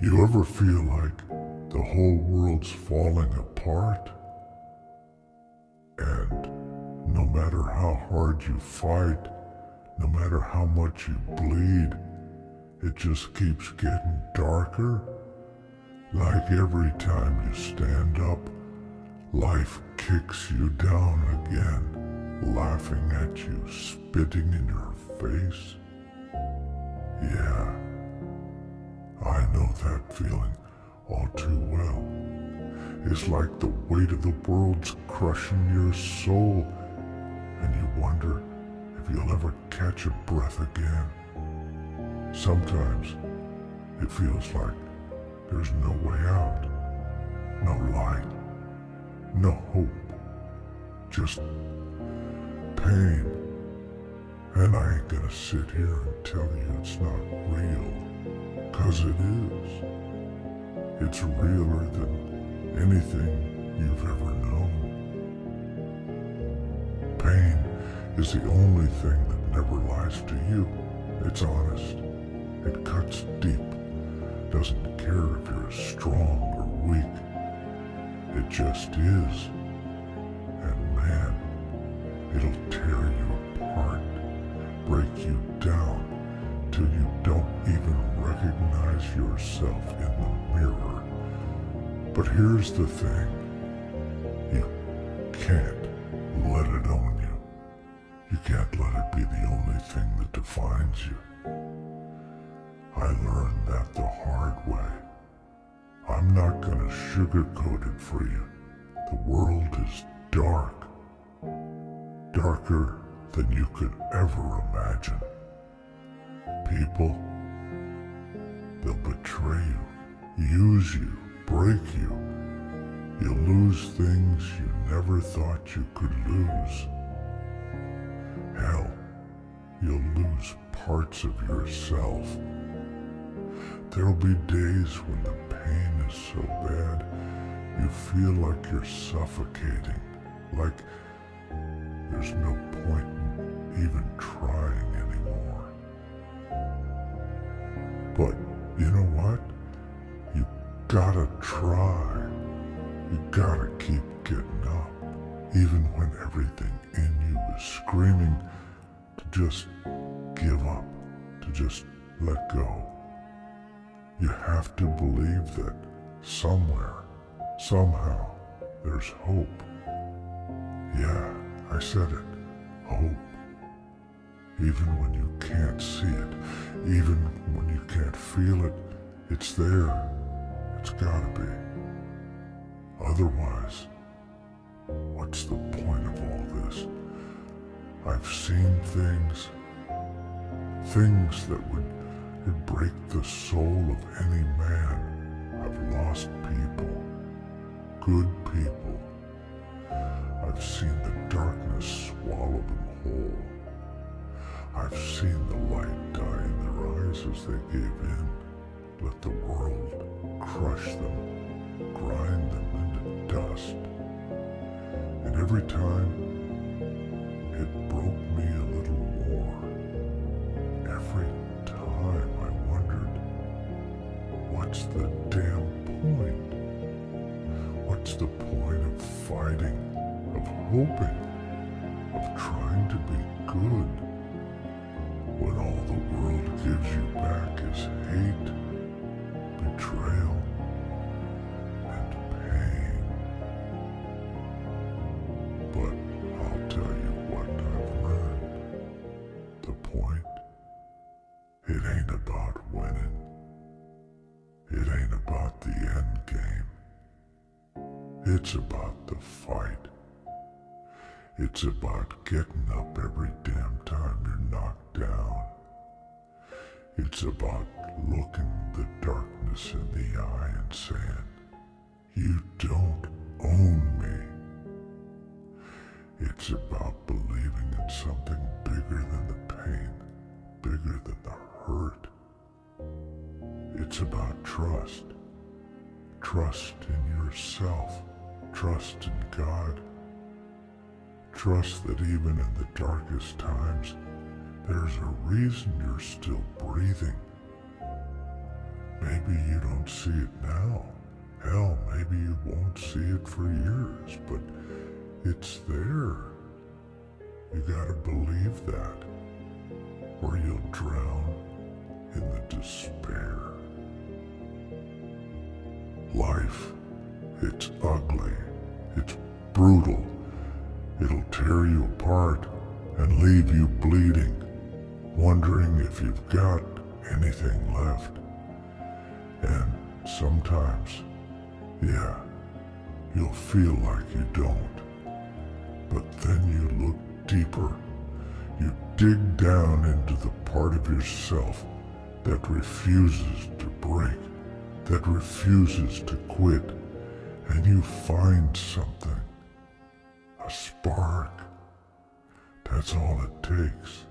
You ever feel like the whole world's falling apart? And no matter how hard you fight, no matter how much you bleed, it just keeps getting darker? Like every time you stand up, life kicks you down again, laughing at you, spitting in your face? Yeah, I know that feeling all too well. It's like the weight of the world's crushing your soul, and you wonder if you'll ever catch a breath again. Sometimes it feels like there's no way out, no light, no hope, just pain. And I ain't gonna sit here and tell you it's not real, 'cause it is. It's realer than anything you've ever known. Pain is the only thing that never lies to you. It's honest. It cuts deep. Doesn't care if you're strong or weak. It just is. And man, it'll tear you apart, break you down, till you don't even recognize yourself in the mirror. But here's the thing. You can't let it own you. You can't let it be the only thing that defines you. I learned that the hard way. I'm not gonna sugarcoat it for you. The world is dark. Darker than you could ever imagine. People, they'll betray you, use you, break you. You'll lose things you never thought you could lose. Hell, you'll lose parts of yourself. There'll be days when the pain is so bad you feel like you're suffocating, like there's no point in even trying anymore. But you know what? You gotta try. You gotta keep getting up, even when everything in you is screaming to just give up, to just let go. You have to believe that somewhere, somehow, there's hope. Yeah, I said it. Hope. Even when you can't see it, even when you can't feel it, it's there. It's gotta be. Otherwise, what's the point of all this? I've seen things that would break the soul of any man. I've lost people, good people. I've seen the darkness swallow them whole. I've seen the light die in their eyes as they gave in, let the world crush them, grind them into dust. And every time, it broke me a little more. Every time I wondered, what's the damn point? What's the point of fighting, of hoping, of trying to be good, when all the world gives you back is hate, betrayal, and pain? But I'll tell you what I've learned. The point, it ain't about winning. It ain't about the end game. It's about the fight. It's about getting up every damn time you're knocked down. It's about looking the darkness in the eye and saying, you don't own me. It's about believing in something bigger than the pain, bigger than the hurt. It's about trust. Trust in yourself. Trust in God. Trust that even in the darkest times, there's a reason you're still breathing. Maybe you don't see it now. Hell, maybe you won't see it for years, but it's there. You gotta believe that, or you'll drown in the despair. Life, it's ugly, it's brutal. It'll tear you apart and leave you bleeding, wondering if you've got anything left. And sometimes, yeah, you'll feel like you don't. But then you look deeper. You dig down into the part of yourself that refuses to break, that refuses to quit, and you find something. A spark. That's all it takes.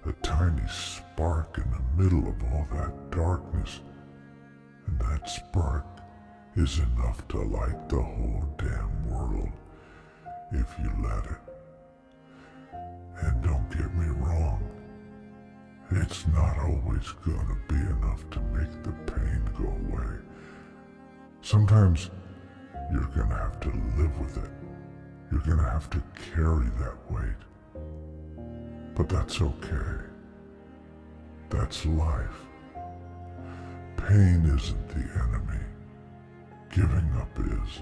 A tiny spark in the middle of all that darkness. And that spark is enough to light the whole damn world if you let it. And don't get me wrong, it's not always gonna be enough to make the pain go away. Sometimes you're gonna have to live with it. You're gonna have to carry that weight. But that's okay. That's life. Pain isn't the enemy. Giving up is.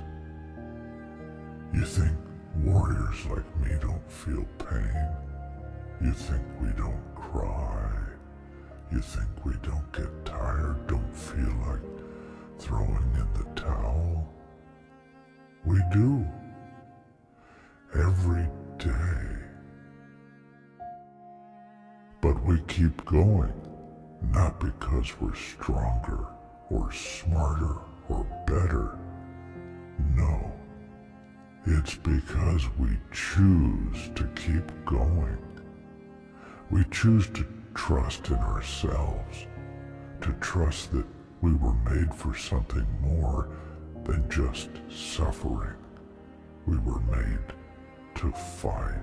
You think warriors like me don't feel pain? You think we don't cry? You think we don't get tired, don't feel like throwing in the towel? We do. Every day. But we keep going, not because we're stronger or smarter or better. No, it's because we choose to keep going. We choose to trust in ourselves, to trust that we were made for something more than just suffering. We were made to fight.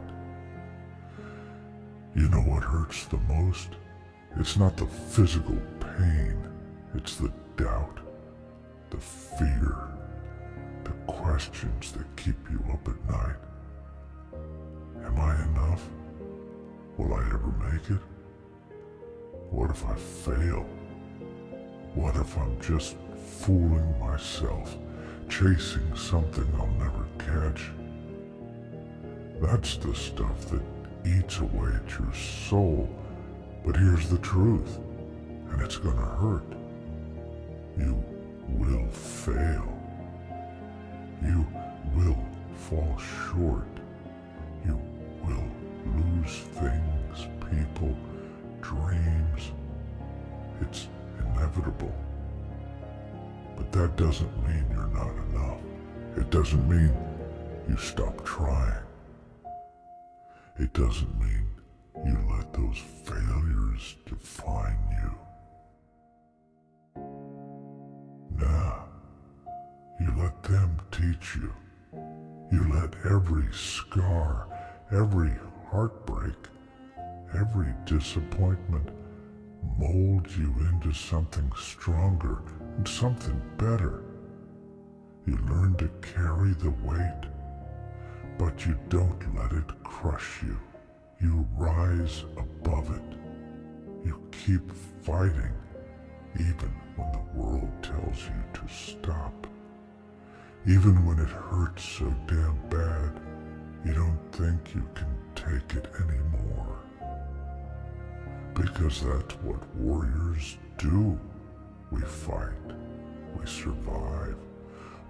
You know what hurts the most? It's not the physical pain, it's the doubt, the fear, the questions that keep you up at night. Am I enough? Will I ever make it? What if I fail? What if I'm just fooling myself, chasing something I'll never catch? That's the stuff that eats away at your soul. But here's the truth, and it's gonna hurt. You will fail. You will fall short. You will lose things, people, dreams. It's inevitable. But that doesn't mean you're not enough. It doesn't mean you stop trying. It doesn't mean you let those failures define you. Nah, you let them teach you. You let every scar, every heartbreak, every disappointment mold you into something stronger and something better. You learn to carry the weight, but you don't let it crush you. You rise above it. You keep fighting, even when the world tells you to stop. Even when it hurts so damn bad, you don't think you can take it anymore. Because that's what warriors do. We fight. We survive.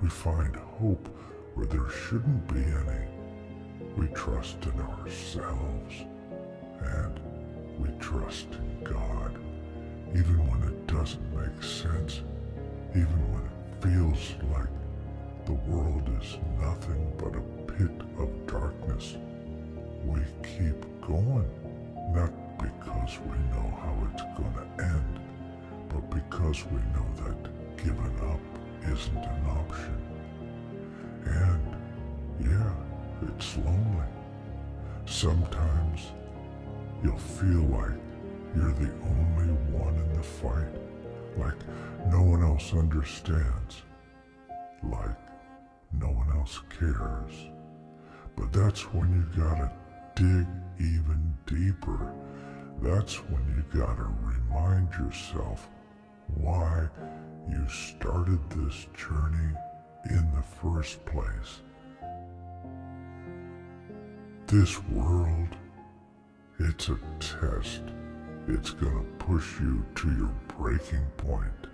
We find hope where there shouldn't be any. We trust in ourselves, and we trust in God, even when it doesn't make sense, even when it feels like the world is nothing but a pit of darkness. We keep going, not because we know how it's gonna end, but because we know that giving up isn't an option. And yeah, it's lonely. Sometimes you'll feel like you're the only one in the fight, like no one else understands, like no one else cares. But that's when you gotta dig even deeper. That's when you gotta remind yourself why you started this journey in the first place. This world, it's a test. It's gonna push you to your breaking point.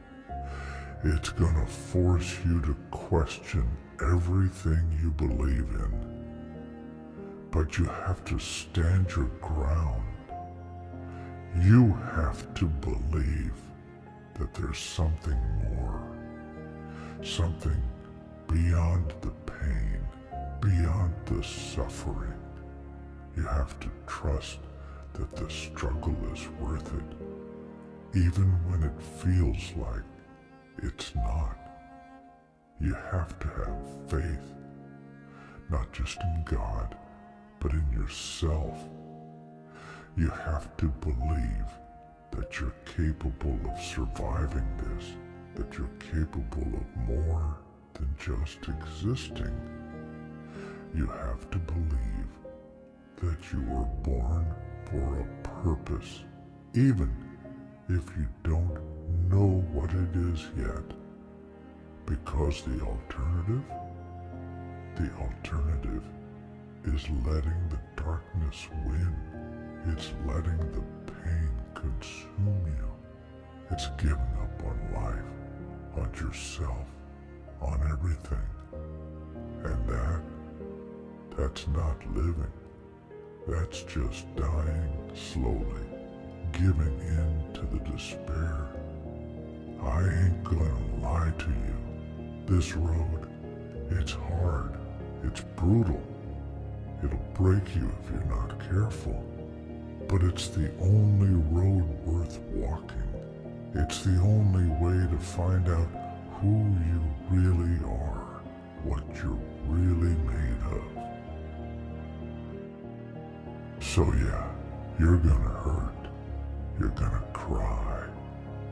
It's gonna force you to question everything you believe in. But you have to stand your ground. You have to believe that there's something more, something beyond the pain, beyond the suffering. You have to trust that the struggle is worth it, even when it feels like it's not. You have to have faith, not just in God, but in yourself. You have to believe that you're capable of surviving this, that you're capable of more than just existing. You have to believe that you were born for a purpose, even if you don't know what it is yet. Because the alternative is letting the darkness win. It's letting the pain consume you. It's giving up on life, on yourself, on everything. And that's not living. That's just dying slowly, giving in to the despair. I ain't gonna lie to you. This road, it's hard, it's brutal. It'll break you if you're not careful. But it's the only road worth walking. It's the only way to find out who you really are, what you're really made of. So yeah, you're gonna hurt, you're gonna cry,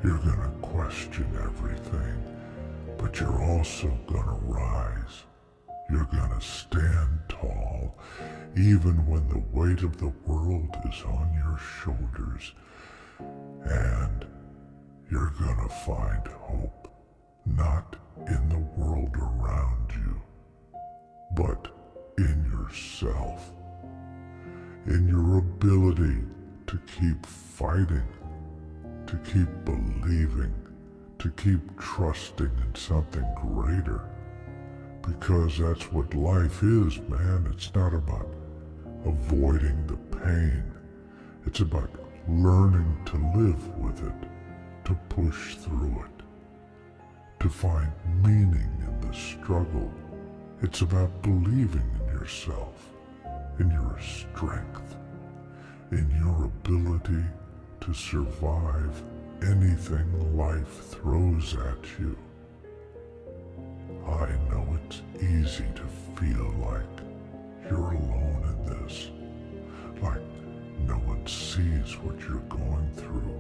you're gonna question everything, but you're also gonna rise. You're gonna stand tall, even when the weight of the world is on your shoulders. And you're gonna find hope, not in the world around you, but in yourself, in your ability to keep fighting, to keep believing, to keep trusting in something greater. Because that's what life is, man. It's not about avoiding the pain. It's about learning to live with it, to push through it, to find meaning in the struggle. It's about believing in yourself, in your strength, in your ability to survive anything life throws at you. I know it's easy to feel like you're alone in this, like no one sees what you're going through,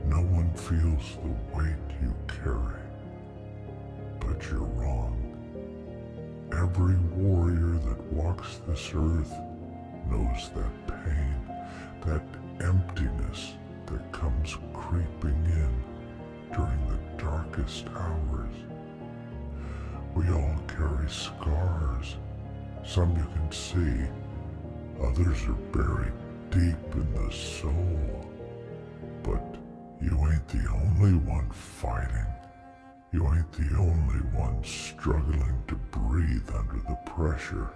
no one feels the weight you carry. But you're wrong. Every warrior that walks this earth knows that pain, that emptiness that comes creeping in during the darkest hours. We all carry scars. Some you can see, others are buried deep in the soul. But you ain't the only one fighting. You ain't the only one struggling to breathe under the pressure.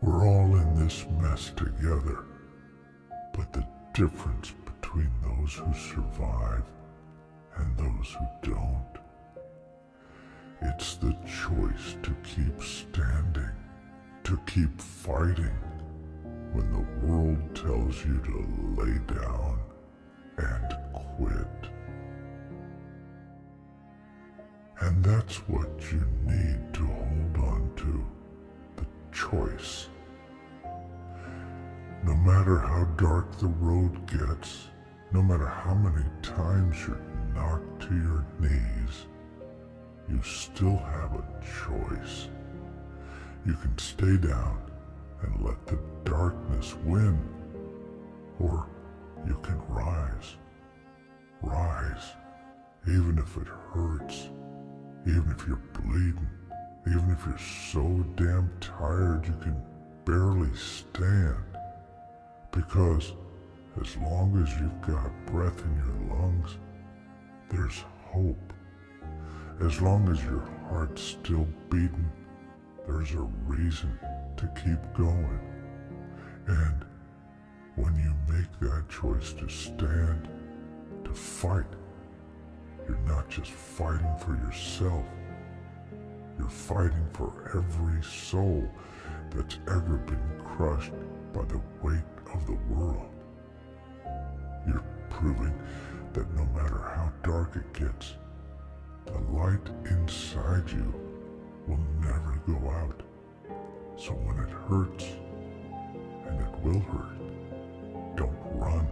We're all in this mess together. But the difference between those who survive and those who don't, it's the choice to keep standing, to keep fighting when the world tells you to lay down and quit. And that's what you need to hold on to, the choice. No matter how dark the road gets, no matter how many times you're knocked to your knees, you still have a choice. You can stay down and let the darkness win, or you can rise. Rise, even if it hurts, even if you're bleeding, even if you're so damn tired you can barely stand. Because as long as you've got breath in your lungs, there's hope. As long as your heart's still beating, there's a reason to keep going. And when you make that choice to stand, to fight, you're not just fighting for yourself. You're fighting for every soul that's ever been crushed by the weight of the world. You're proving that no matter how dark it gets, the light inside you will never go out. So when it hurts, and it will hurt, don't run,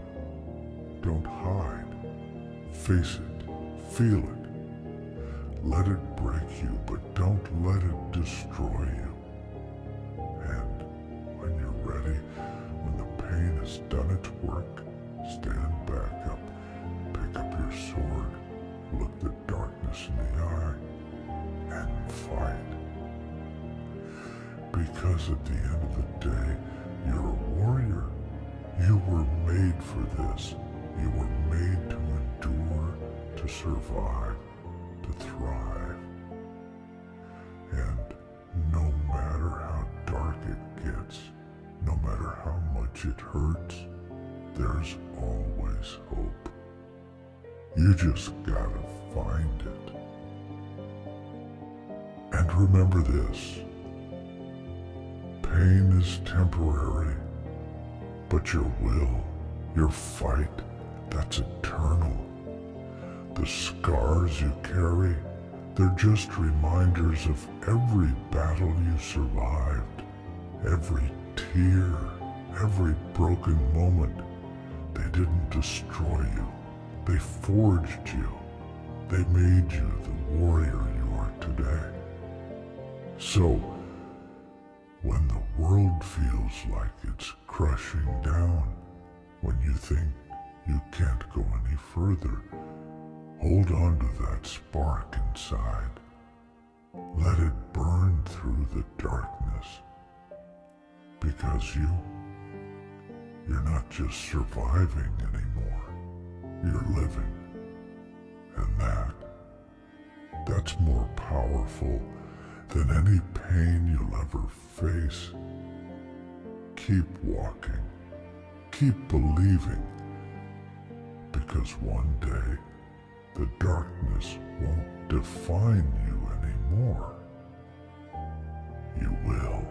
don't hide. Face it, feel it. Let it break you, but don't let it destroy you. And when you're ready, when the pain has done its work, stand back up, pick up your sword, look the darkness in the eye, and fight. Because at the end of the day, you're a warrior. You were made for this. You were made to endure, to survive, to thrive. And no matter how dark it gets, no matter how much it hurts, there's always hope. You just gotta find it. And remember this, pain is temporary, but your will, your fight, that's eternal. The scars you carry, they're just reminders of every battle you survived, every tear, every broken moment. They didn't destroy you. They forged you. They made you the warrior you are today. So, when the world feels like it's crushing down, when you think you can't go any further, hold on to that spark inside. Let it burn through the darkness. Because you're not just surviving anymore. You're living. And that's more powerful than any pain you'll ever face. Keep walking. Keep believing. Because one day, the darkness won't define you anymore. You will.